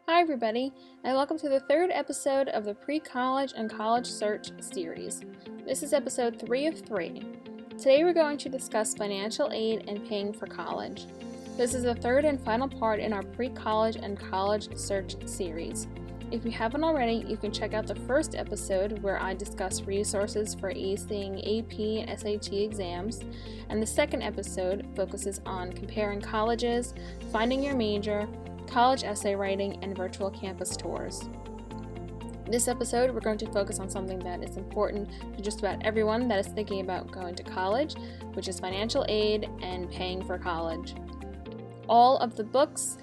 Hi everybody, and welcome to the third episode of the Pre-College and College Search series. This is episode 3 of 3. Today we're going to discuss financial aid and paying for college. This is the third and final part in our Pre-College and College Search series. If you haven't already, you can check out the first episode where I discuss resources for acing AP and SAT exams, and the second episode focuses on comparing colleges, finding your major, college essay writing, and virtual campus tours. This episode, we're going to focus on something that is important to just about everyone that is thinking about going to college, which is financial aid and paying for college. All of the books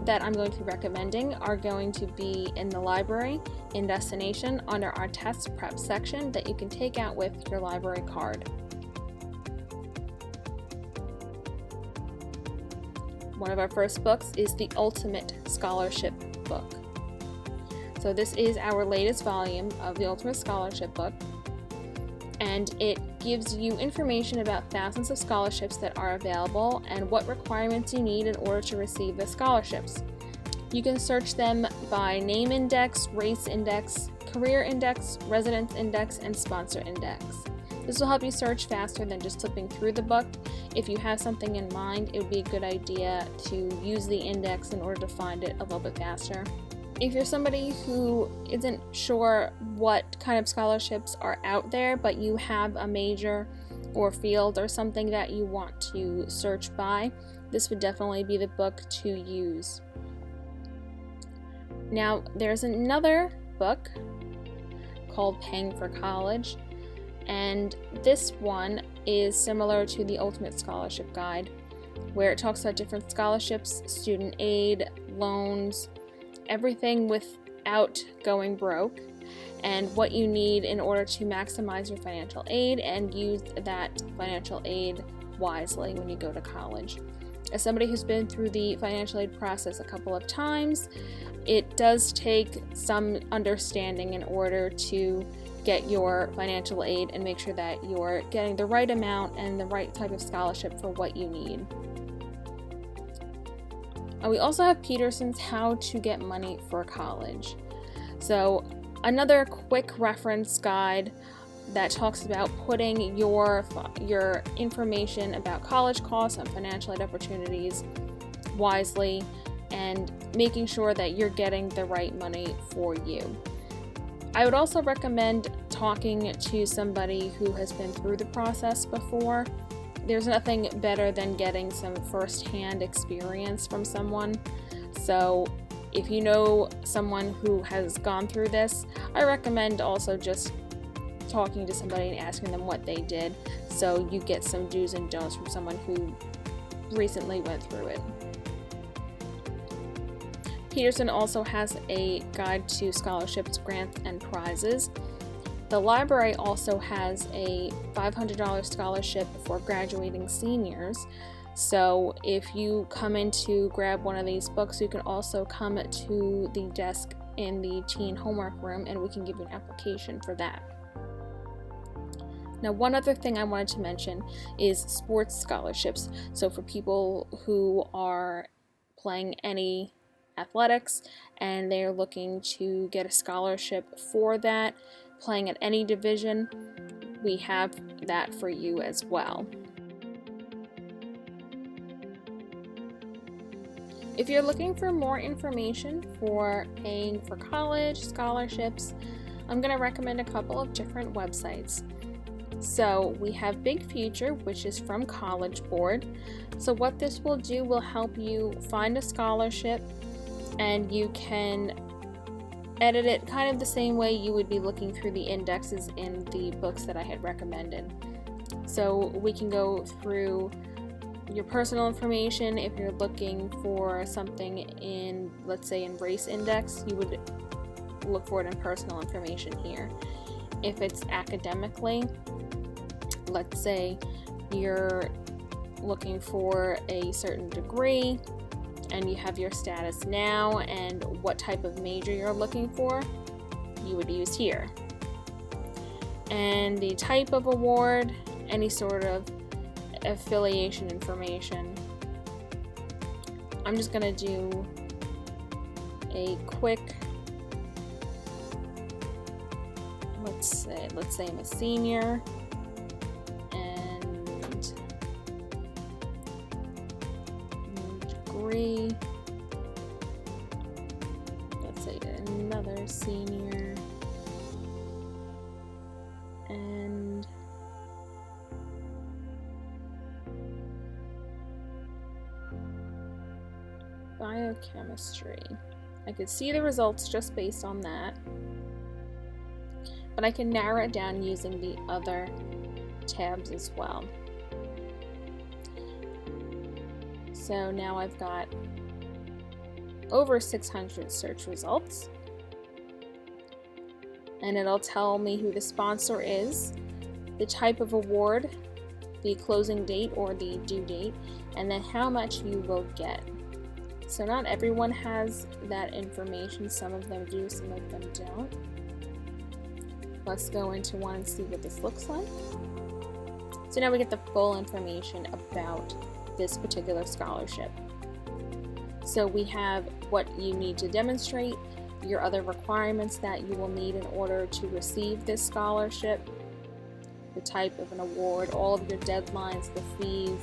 that I'm going to be recommending are going to be in the library in Destination under our test prep section that you can take out with your library card. One of our first books is the Ultimate Scholarship book. So this is our latest volume of the Ultimate Scholarship book, and it gives you information about thousands of scholarships that are available and what requirements you need in order to receive the scholarships. You can search them by name index, race index, career index, residence index, and sponsor index. This will help you search faster than just flipping through the book. If you have something in mind, it would be a good idea to use the index in order to find it a little bit faster. If you're somebody who isn't sure what kind of scholarships are out there, but you have a major or field or something that you want to search by, this would definitely be the book to use. Now, there's another book called Paying for College, and this one is similar to the Ultimate Scholarship Guide, where it talks about different scholarships, student aid, loans, everything without going broke, and what you need in order to maximize your financial aid and use that financial aid wisely when you go to college. As somebody who's been through the financial aid process a couple of times, it does take some understanding in order to get your financial aid and make sure that you're getting the right amount and the right type of scholarship for what you need. We also have Peterson's How to Get Money for College. So another quick reference guide that talks about putting your information about college costs and financial aid opportunities wisely and making sure that you're getting the right money for you. I would also recommend talking to somebody who has been through the process before. There's nothing better than getting some first-hand experience from someone. So if you know someone who has gone through this, I recommend also just talking to somebody and asking them what they did, so you get some do's and don'ts from someone who recently went through it. Peterson also has a guide to scholarships, grants, and prizes. The library also has a $500 scholarship for graduating seniors. So if you come in to grab one of these books, you can also come to the desk in the teen homework room and we can give you an application for that. Now, one other thing I wanted to mention is sports scholarships. So for people who are playing any athletics and they're looking to get a scholarship for that, playing at any division, we have that for you as well. If you're looking for more information for paying for college, scholarships, I'm going to recommend a couple of different websites. So we have Big Future, which is from College Board. So what this will do will help you find a scholarship, and you can edit it kind of the same way you would be looking through the indexes in the books that I had recommended. So we can go through your personal information. If you're looking for something in, let's say, in race index, you would look for it in personal information here. If it's academically, let's say you're looking for a certain degree and you have your status now and what type of major you're looking for, you would use here. And the type of award, any sort of affiliation information. I'm just going to do a quick, let's say I'm a senior and degree, let's say another senior and biochemistry. I could see the results just based on that, but I can narrow it down using the other tabs as well. So now I've got over 600 search results, and it'll tell me who the sponsor is, the type of award, the closing date or the due date, and then how much you will get. So not everyone has that information. Some of them do, some of them don't. Let's go into one and see what this looks like. So now we get the full information about this particular scholarship. So we have what you need to demonstrate, your other requirements that you will need in order to receive this scholarship, the type of an award, all of your deadlines, the fees,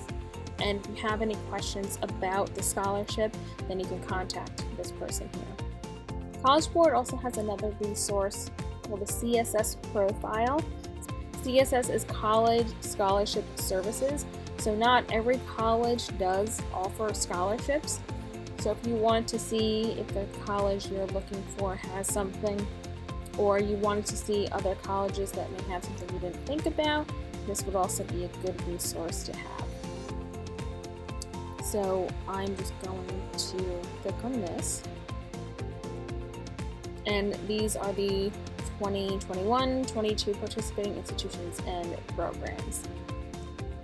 and if you have any questions about the scholarship, then you can contact this person here. College Board also has another resource called the CSS profile. CSS is College Scholarship Services. So not every college does offer scholarships. So if you wanted to see if the college you're looking for has something, or you wanted to see other colleges that may have something you didn't think about, this would also be a good resource to have. So I'm just going to click on this. And these are the 2021-22 participating institutions and programs.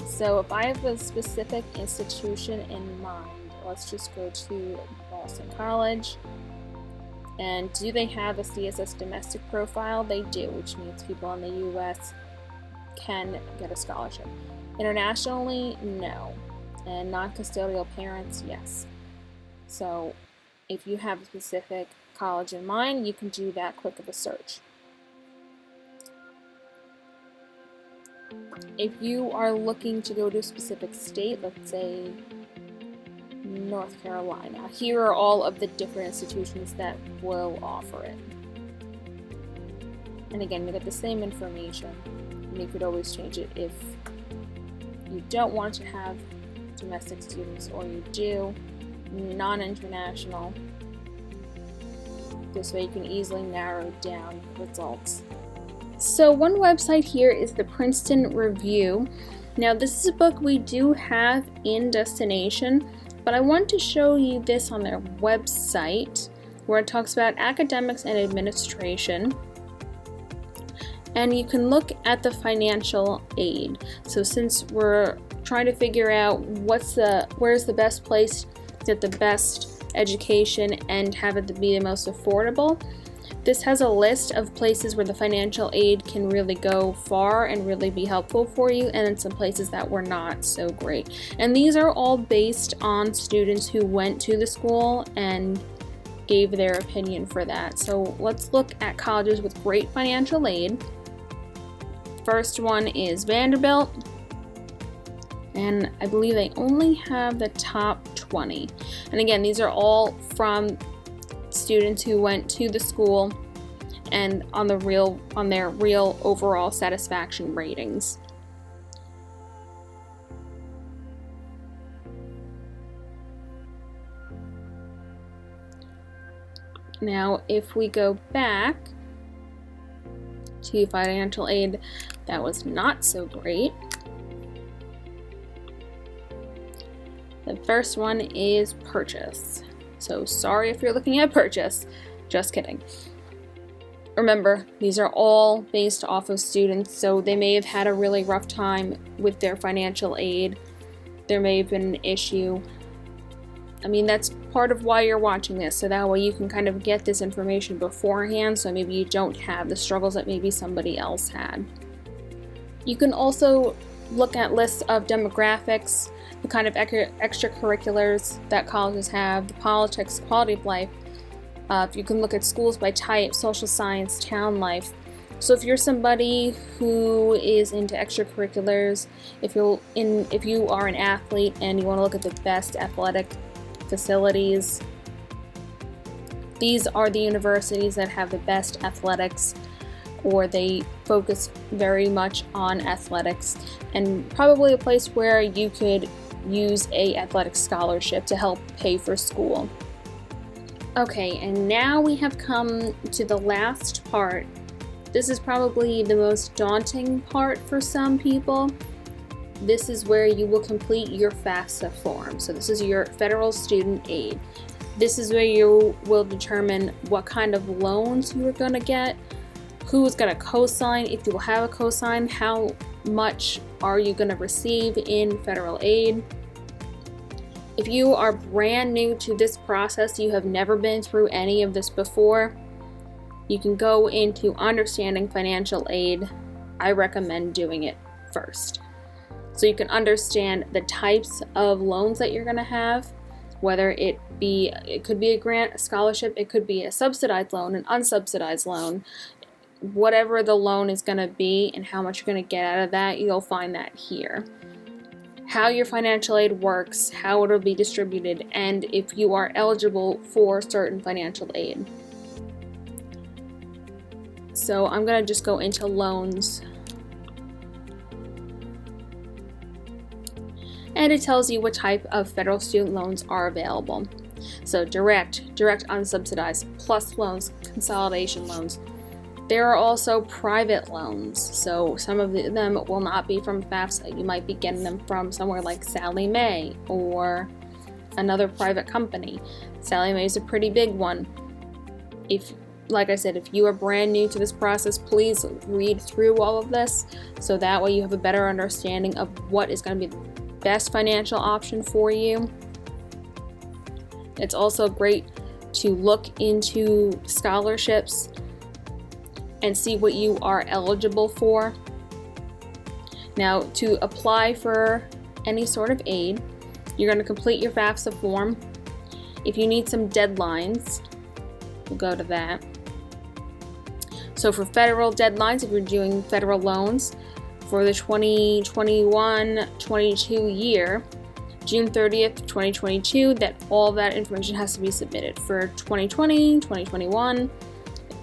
So if I have a specific institution in mind, let's just go to Boston College. And do they have a CSS domestic profile? They do, which means people in the US can get a scholarship. Internationally, no. And non-custodial parents, yes. So if you have a specific college in mind, you can do that quick of a search. If you are looking to go to a specific state, let's say North Carolina, here are all of the different institutions that will offer it. And again, you get the same information, and you could always change it if you don't want to have domestic students, or you do non-international. This way you can easily narrow down results. So one website here is the Princeton Review. Now this is a book we do have in Destination, but I want to show you this on their website where it talks about academics and administration. And you can look at the financial aid. So since we're trying to figure out where's the best place to get the best education and have it to be the most affordable, this has a list of places where the financial aid can really go far and really be helpful for you, and then some places that were not so great. And these are all based on students who went to the school and gave their opinion for that. So let's look at colleges with great financial aid. First one is Vanderbilt, and I believe they only have the top 20. And again, these are all from students who went to the school and on their real overall satisfaction ratings. Now, if we go back to financial aid that was not so great, the first one is Purchase. So sorry if you're looking at Purchase, just kidding. Remember, these are all based off of students, so they may have had a really rough time with their financial aid. There may have been an issue. I mean, that's part of why you're watching this, so that way you can kind of get this information beforehand, so maybe you don't have the struggles that maybe somebody else had. You can also look at lists of demographics, the kind of extracurriculars that colleges have, the politics, quality of life, You can look at schools by type, social science, town life. So if you're somebody who is into extracurriculars, if you are an athlete and you want to look at the best athletic facilities, these are the universities that have the best athletics, or they focus very much on athletics, and probably a place where you could use a athletic scholarship to help pay for school. Okay, and now we have come to the last part. This is probably the most daunting part for some people. This is where you will complete your FAFSA form. So this is your federal student aid. This is where you will determine what kind of loans you are going to get, who is going to co-sign, if you will have a co-sign, how much are you going to receive in federal aid. If you are brand new to this process, you have never been through any of this before, you can go into understanding financial aid. I recommend doing it first, so you can understand the types of loans that you're going to have, whether it could be a grant, a scholarship, it could be a subsidized loan, an unsubsidized loan. Whatever the loan is going to be and how much you're going to get out of that, you'll find that here. How your financial aid works, how it will be distributed, and if you are eligible for certain financial aid. So I'm going to just go into loans. And it tells you what type of federal student loans are available. So direct unsubsidized, plus loans, consolidation loans. There are also private loans, so some of them will not be from FAFSA. You might be getting them from somewhere like Sallie Mae or another private company. Sallie Mae is a pretty big one. Like I said, if you are brand new to this process, please read through all of this so that way you have a better understanding of what is going to be the best financial option for you. It's also great to look into scholarships and see what you are eligible for. Now, to apply for any sort of aid, you're going to complete your FAFSA form. If you need some deadlines, we'll go to that. So for federal deadlines, if you're doing federal loans for the 2021-22 year, June 30th, 2022, all that information has to be submitted. For 2020, 2021,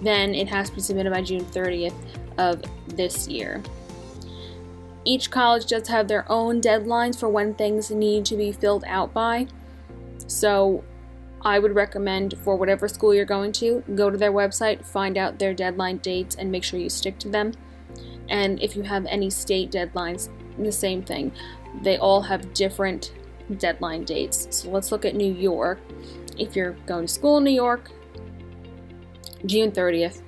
then it has to be submitted by June 30th of this year. Each college does have their own deadlines for when things need to be filled out by. So I would recommend, for whatever school you're going to, go to their website, find out their deadline dates, and make sure you stick to them. And if you have any state deadlines, the same thing. They all have different deadline dates. So let's look at New York. If you're going to school in New York, June 30th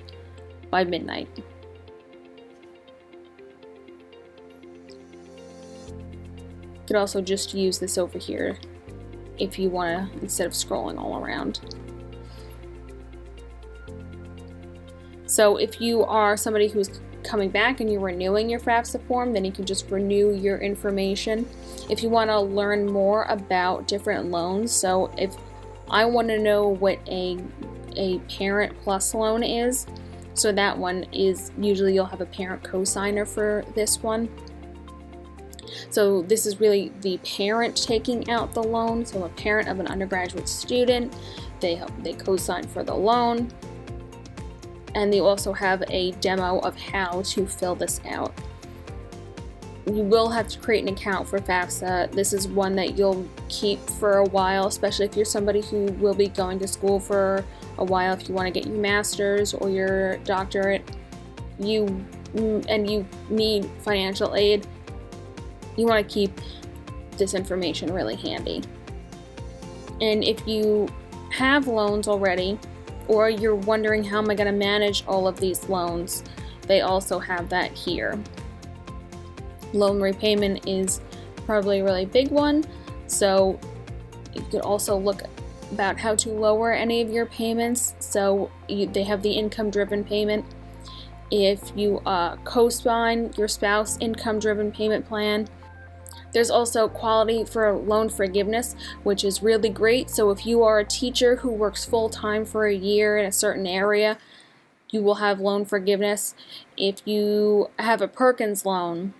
by midnight. You could also just use this over here if you want to, instead of scrolling all around. So if you are somebody who's coming back and you're renewing your FAFSA form, then you can just renew your information. If you want to learn more about different loans, so if I want to know what a parent plus loan is, so that one is usually you'll have a parent co-signer for this one. So this is really the parent taking out the loan. So a parent of an undergraduate student, they co-sign for the loan, and they also have a demo of how to fill this out. You will have to create an account for FAFSA. This is one that you'll keep for a while, especially if you're somebody who will be going to school for a while. If you want to get your master's or your doctorate, and you need financial aid, you want to keep this information really handy. And if you have loans already, or you're wondering how am I going to manage all of these loans, they also have that here. Loan repayment is probably a really big one, so you could also look about how to lower any of your payments. So they have the income-driven payment. If you co-sign your spouse income-driven payment plan, There's also quality for loan forgiveness, which is really great. So if you are a teacher who works full-time for a year in a certain area, you will have loan forgiveness. If you have a Perkins loan,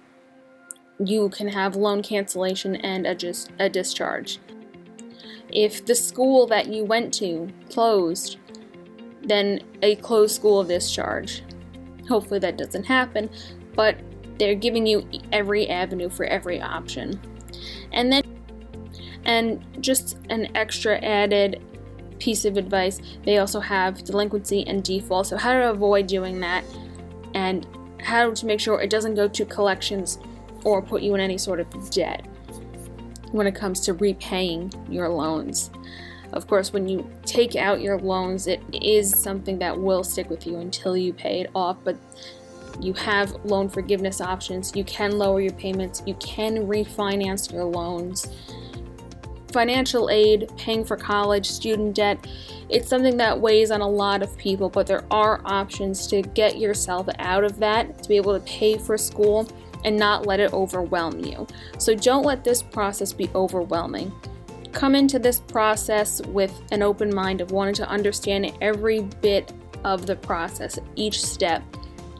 you can have loan cancellation and a discharge. If the school that you went to closed, then a closed school discharge. Hopefully that doesn't happen, but they're giving you every avenue for every option. And just an extra added piece of advice, they also have delinquency and default, so how to avoid doing that and how to make sure it doesn't go to collections or put you in any sort of debt when it comes to repaying your loans. Of course, when you take out your loans, it is something that will stick with you until you pay it off, but you have loan forgiveness options. You can lower your payments. You can refinance your loans. Financial aid, paying for college, student debt, it's something that weighs on a lot of people, but there are options to get yourself out of that, to be able to pay for school and not let it overwhelm you. So don't let this process be overwhelming. Come into this process with an open mind of wanting to understand every bit of the process, each step.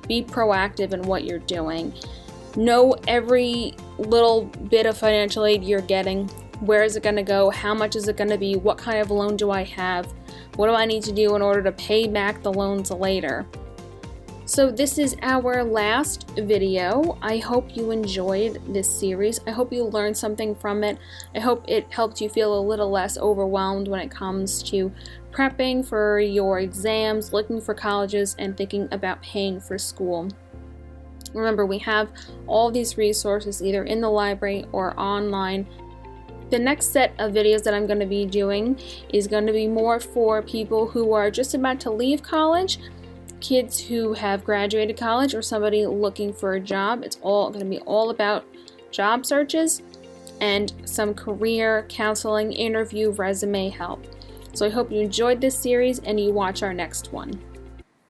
Be proactive in what you're doing. Know every little bit of financial aid you're getting. Where is it going to go? How much is it going to be? What kind of loan do I have? What do I need to do in order to pay back the loans later? So this is our last video. I hope you enjoyed this series. I hope you learned something from it. I hope it helped you feel a little less overwhelmed when it comes to prepping for your exams, looking for colleges, and thinking about paying for school. Remember, we have all these resources either in the library or online. The next set of videos that I'm going to be doing is going to be more for people who are just about to leave college, kids who have graduated college, or somebody looking for a job. It's all going to be all about job searches and some career counseling, interview, resume help. So I hope you enjoyed this series and you watch our next one.